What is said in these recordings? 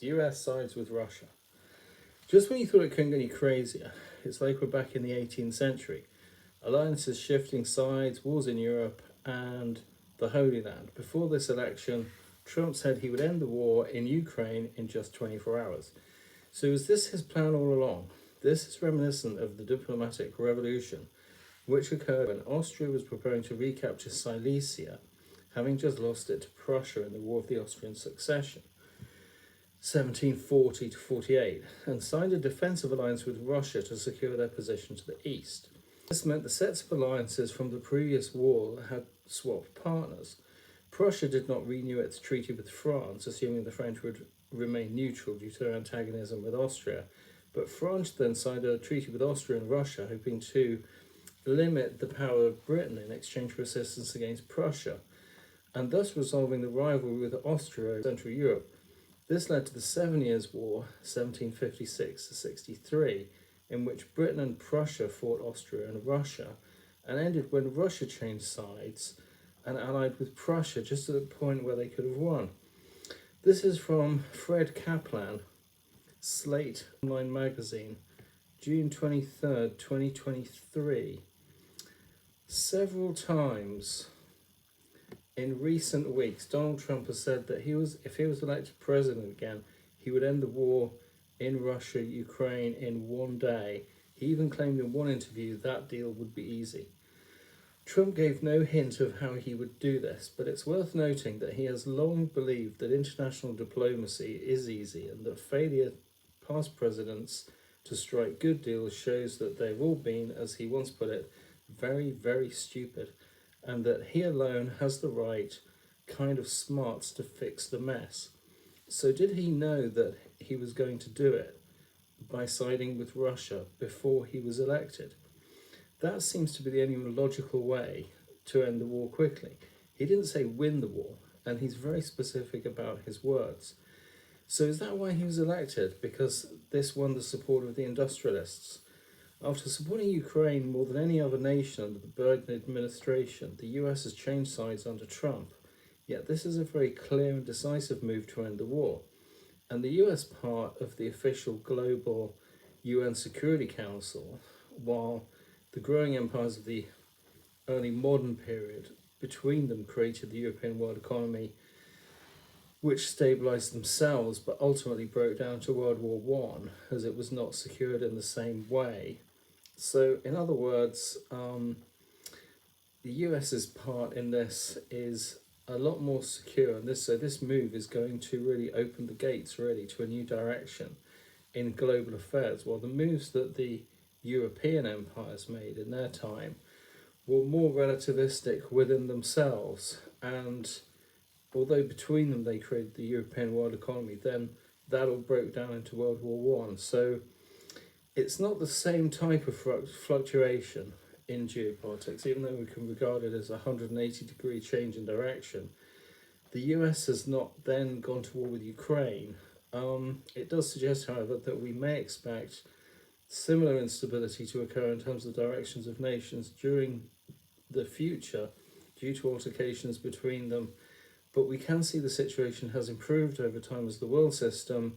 The US sides with Russia. Just when you thought it couldn't get any crazier, it's like we're back in the 18th century. Alliances shifting sides, wars in Europe, and the Holy Land. Before this election, Trump said he would end the war in Ukraine in just 24 hours. So was this his plan all along? This is reminiscent of the diplomatic revolution, which occurred when Austria was preparing to recapture Silesia, having just lost it to Prussia in the War of the Austrian Succession, 1740 to 48, and signed a defensive alliance with Russia to secure their position to the east. This meant the sets of alliances from the previous war had swapped partners. Prussia did not renew its treaty with France, assuming the French would remain neutral due to their antagonism with Austria, but France then signed a treaty with Austria and Russia, hoping to limit the power of Britain in exchange for assistance against Prussia, and thus resolving the rivalry with Austria in Central Europe. This led to the 7 Years' War, 1756 to 63, in which Britain and Prussia fought Austria and Russia, and ended when Russia changed sides and allied with Prussia just at the point where they could have won. This is from Fred Kaplan, Slate Online Magazine, June 23rd, 2023. Several times in recent weeks, Donald Trump has said that if he was elected president again, he would end the war in Russia, Ukraine in one day. He even claimed in one interview that deal would be easy. Trump gave no hint of how he would do this, but it's worth noting that he has long believed that international diplomacy is easy and that failure past presidents to strike good deals shows that they've all been, as he once put it, very, very stupid, and that he alone has the right kind of smarts to fix the mess. So did he know that he was going to do it by siding with Russia before he was elected? That seems to be the only logical way to end the war quickly. He didn't say win the war, and he's very specific about his words. So is that why he was elected? Because this won the support of the industrialists. After supporting Ukraine more than any other nation under the Biden administration, the US has changed sides under Trump. Yet this is a very clear and decisive move to end the war. And the US part of the official global UN Security Council, while the growing empires of the early modern period between them created the European world economy, which stabilised themselves but ultimately broke down to World War One, as it was not secured in the same way. So in other words, the US's part in this is a lot more secure, and this move is going to really open the gates really to a new direction in global affairs, while the moves that the European empires made in their time were more relativistic within themselves, and although between them they created the European world economy, then that all broke down into World War One. So it's not the same type of fluctuation in geopolitics, even though we can regard it as a 180-degree change in direction. The US has not then gone to war with Ukraine. It does suggest, however, that we may expect similar instability to occur in terms of directions of nations during the future due to altercations between them. But we can see the situation has improved over time as the world system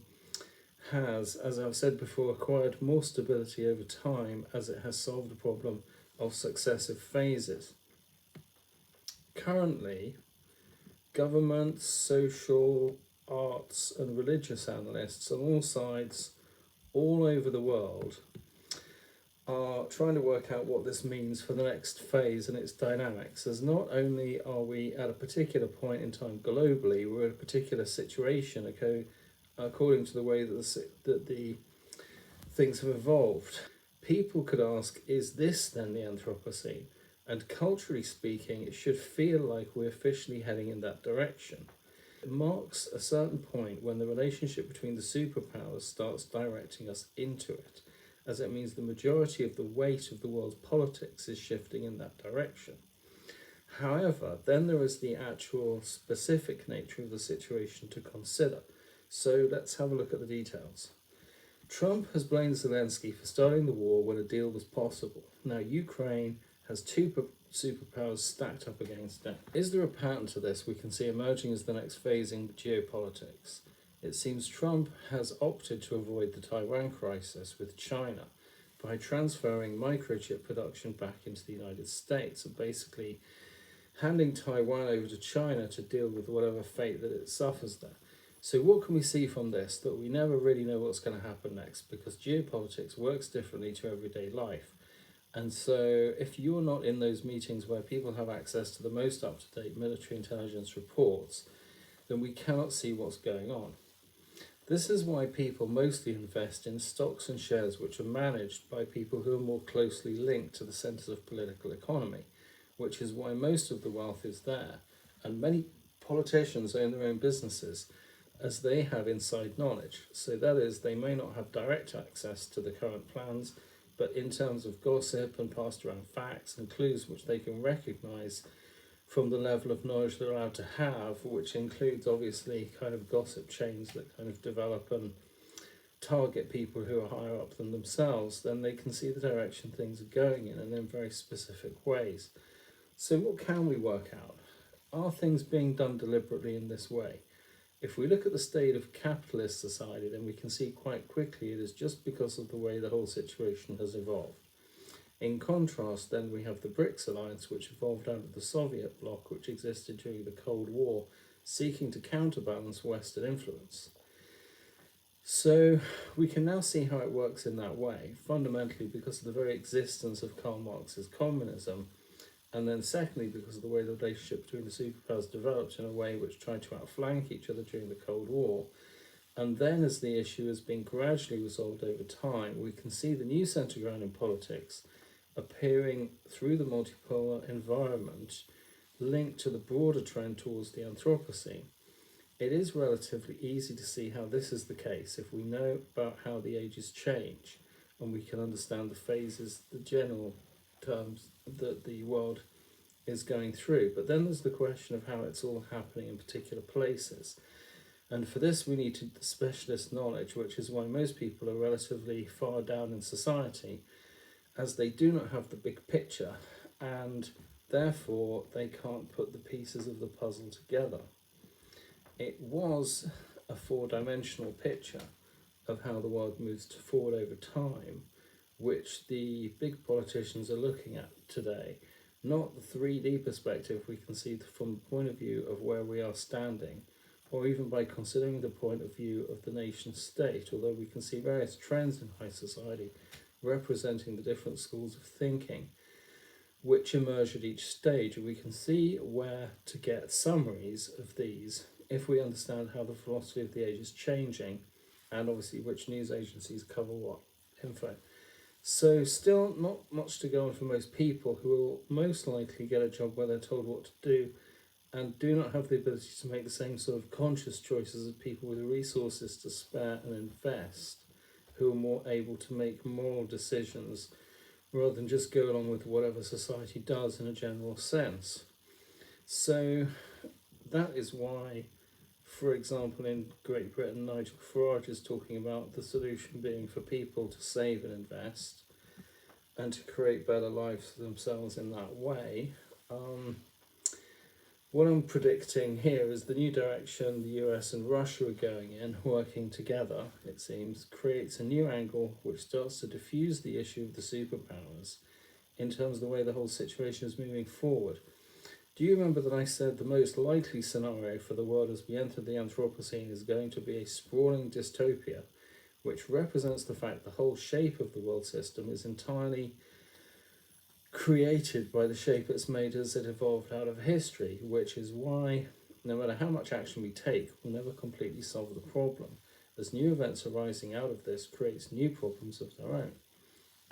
has, as I've said before, acquired more stability over time as it has solved the problem of successive phases. Currently, governments, social, arts and religious analysts on all sides all over the world are trying to work out what this means for the next phase and its dynamics, as not only are we at a particular point in time globally, we're in a particular situation according to the way that the things have evolved. People could ask, is this then the Anthropocene? And culturally speaking, it should feel like we're officially heading in that direction. It marks a certain point when the relationship between the superpowers starts directing us into it, as it means the majority of the weight of the world's politics is shifting in that direction. However, then there is the actual specific nature of the situation to consider. So let's have a look at the details. Trump has blamed Zelensky for starting the war when a deal was possible. Now Ukraine has two superpowers stacked up against it. Is there a pattern to this we can see emerging as the next phase in geopolitics? It seems Trump has opted to avoid the Taiwan crisis with China by transferring microchip production back into the United States and basically handing Taiwan over to China to deal with whatever fate that it suffers there. So what can we see from this? That we never really know what's going to happen next, because geopolitics works differently to everyday life. And so if you're not in those meetings where people have access to the most up-to-date military intelligence reports, then we cannot see what's going on. This is why people mostly invest in stocks and shares which are managed by people who are more closely linked to the centres of political economy, which is why most of the wealth is there. And many politicians own their own businesses as they have inside knowledge. So that is, they may not have direct access to the current plans, but in terms of gossip and passed around facts and clues which they can recognise from the level of knowledge they're allowed to have, which includes obviously kind of gossip chains that kind of develop and target people who are higher up than themselves, then they can see the direction things are going in and in very specific ways. So what can we work out? Are things being done deliberately in this way? If we look at the state of capitalist society, then we can see quite quickly it is just because of the way the whole situation has evolved. In contrast, then, we have the BRICS alliance, which evolved out of the Soviet bloc, which existed during the Cold War, seeking to counterbalance Western influence. So we can now see how it works in that way, fundamentally because of the very existence of Karl Marx's communism, and then secondly because of the way the relationship between the superpowers developed in a way which tried to outflank each other during the Cold War. And then as the issue has been gradually resolved over time, we can see the new centre ground in politics appearing through the multipolar environment linked to the broader trend towards the Anthropocene. It is relatively easy to see how this is the case if we know about how the ages change and we can understand the phases, the general terms that the world is going through. But then there's the question of how it's all happening in particular places. And for this we need specialist knowledge, which is why most people are relatively far down in society, as they do not have the big picture and therefore they can't put the pieces of the puzzle together. It was a four-dimensional picture of how the world moves forward over time, which the big politicians are looking at today, not the 3D perspective we can see from the point of view of where we are standing, or even by considering the point of view of the nation state, although we can see various trends in high society representing the different schools of thinking which emerge at each stage. We can see where to get summaries of these if we understand how the philosophy of the age is changing, and obviously which news agencies cover what info. So still not much to go on for most people, who will most likely get a job where they're told what to do and do not have the ability to make the same sort of conscious choices as people with the resources to spare and invest, who are more able to make moral decisions rather than just go along with whatever society does in a general sense. So that is why, for example, in Great Britain, Nigel Farage is talking about the solution being for people to save and invest and to create better lives for themselves in that way. What I'm predicting here is the new direction the US and Russia are going in, working together, it seems, creates a new angle which starts to diffuse the issue of the superpowers in terms of the way the whole situation is moving forward. Do you remember that I said the most likely scenario for the world as we enter the Anthropocene is going to be a sprawling dystopia, which represents the fact the whole shape of the world system is entirely created by the shape it's made as it evolved out of history, which is why no matter how much action we take, we'll never completely solve the problem, as new events arising out of this creates new problems of their own.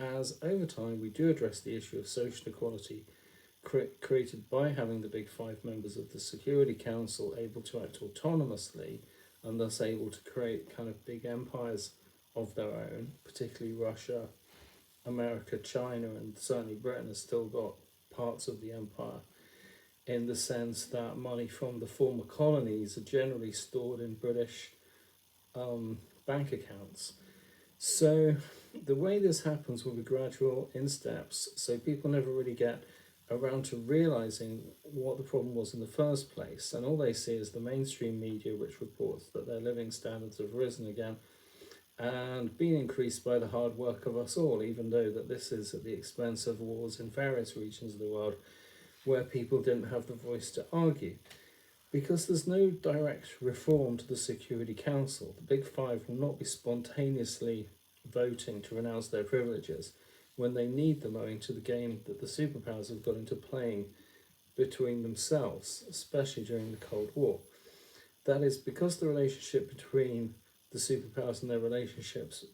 As over time we do address the issue of social equality created by having the big five members of the Security Council able to act autonomously and thus able to create kind of big empires of their own, particularly Russia, America, China, and certainly Britain has still got parts of the empire, in the sense that money from the former colonies are generally stored in British bank accounts. So the way this happens will be gradual in steps, so people never really get around to realizing what the problem was in the first place. And all they see is the mainstream media, which reports that their living standards have risen again and been increased by the hard work of us all, even though that this is at the expense of wars in various regions of the world where people didn't have the voice to argue. Because there's no direct reform to the Security Council, the Big Five will not be spontaneously voting to renounce their privileges when they need them, owing to the game that the superpowers have got into playing between themselves, especially during the Cold War. That is because the relationship between the superpowers and their relationships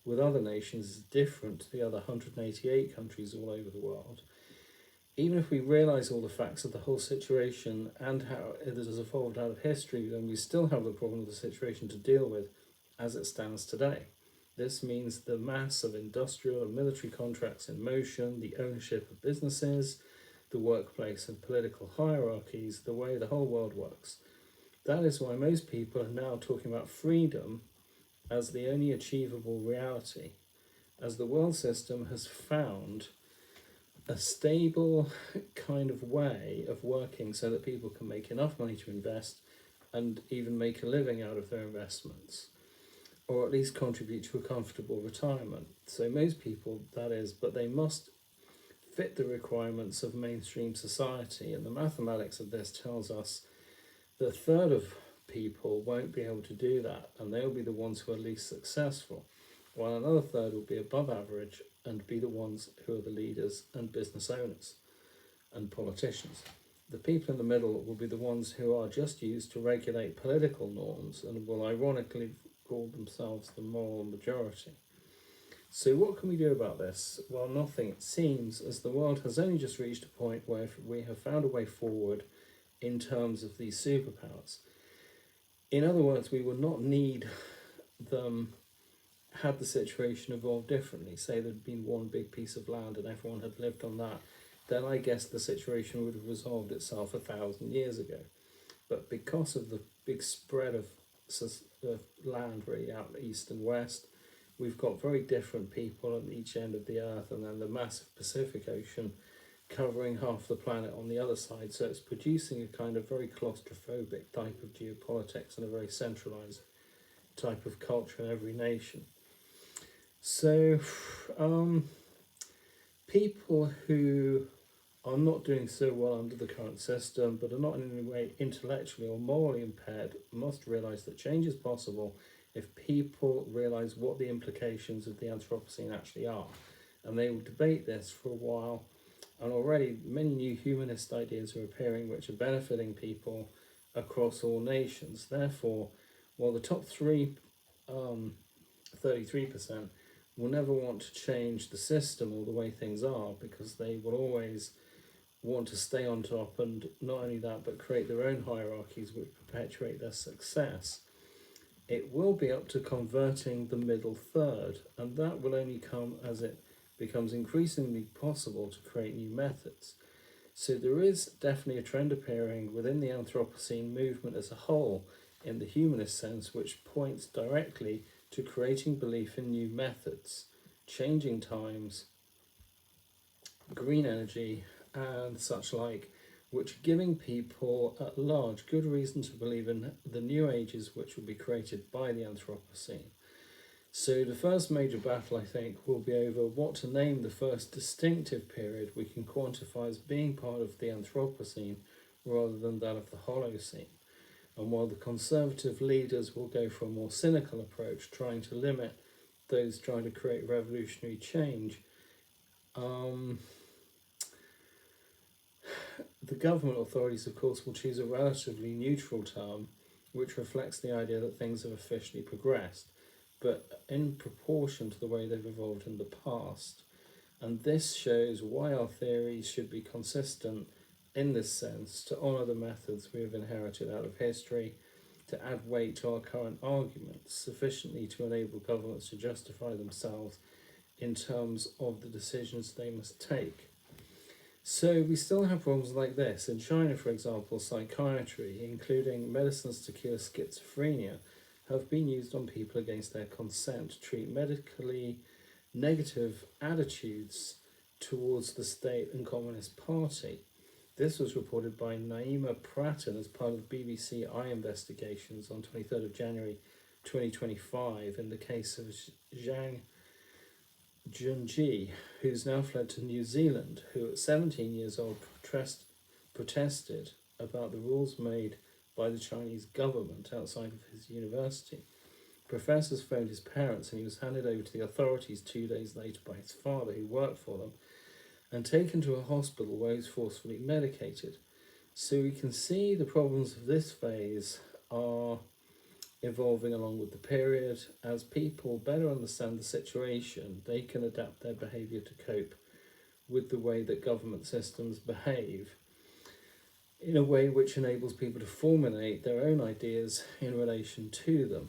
with other nations is different to the other 188 countries all over the world. Even if we realise all the facts of the whole situation and how it has evolved out of history, then we still have the problem of the situation to deal with as it stands today. This means the mass of industrial and military contracts in motion, the ownership of businesses, the workplace and political hierarchies, the way the whole world works. That is why most people are now talking about freedom as the only achievable reality, as the world system has found a stable kind of way of working so that people can make enough money to invest and even make a living out of their investments, or at least contribute to a comfortable retirement. So most people, that is, but they must fit the requirements of mainstream society, and the mathematics of this tells us that a third of people won't be able to do that, and they'll be the ones who are least successful, while another third will be above average and be the ones who are the leaders and business owners and politicians. The people in the middle will be the ones who are just used to regulate political norms and will ironically call themselves the moral majority. So what can we do about this? Well, nothing, it seems, as the world has only just reached a point where we have found a way forward in terms of these superpowers. In other words, we would not need them had the situation evolved differently. Say there'd been one big piece of land and everyone had lived on that, then I guess the situation would have resolved itself 1,000 years ago. But because of the big spread of land really out east and west, we've got very different people on each end of the earth, and then the massive Pacific Ocean covering half the planet on the other side. So it's producing a kind of very claustrophobic type of geopolitics and a very centralized type of culture in every nation. So people who are not doing so well under the current system but are not in any way intellectually or morally impaired must realise that change is possible if people realise what the implications of the Anthropocene actually are. And they will debate this for a while, and already many new humanist ideas are appearing which are benefiting people across all nations. Therefore, while the top 33% will never want to change the system or the way things are, because they will always want to stay on top, and not only that, but create their own hierarchies which perpetuate their success. It will be up to converting the middle third, and that will only come as it becomes increasingly possible to create new methods. So there is definitely a trend appearing within the Anthropocene movement as a whole, in the humanist sense, which points directly to creating belief in new methods, changing times, green energy, and such like, which are giving people at large good reason to believe in the new ages which will be created by the Anthropocene. So the first major battle, I think, will be over what to name the first distinctive period we can quantify as being part of the Anthropocene rather than that of the Holocene. And while the conservative leaders will go for a more cynical approach, trying to limit those trying to create revolutionary change, the government authorities, of course, will choose a relatively neutral term which reflects the idea that things have officially progressed, but in proportion to the way they've evolved in the past. And this shows why our theories should be consistent in this sense, to honour the methods we have inherited out of history, to add weight to our current arguments, sufficiently to enable governments to justify themselves in terms of the decisions they must take. So we still have problems like this. In China, for example, psychiatry, including medicines to cure schizophrenia, have been used on people against their consent to treat medically negative attitudes towards the state and Communist Party. This was reported by Naima Pratton as part of BBC Eye investigations on 23rd of January 2025 in the case of Zhang Junji, who's now fled to New Zealand, who at 17 years old protested about the rules made by the Chinese government outside of his university. Professors phoned his parents and he was handed over to the authorities 2 days later by his father, who worked for them, and taken to a hospital where he was forcefully medicated. So we can see the problems of this phase are evolving along with the period. As people better understand the situation, they can adapt their behaviour to cope with the way that government systems behave in a way which enables people to formulate their own ideas in relation to them.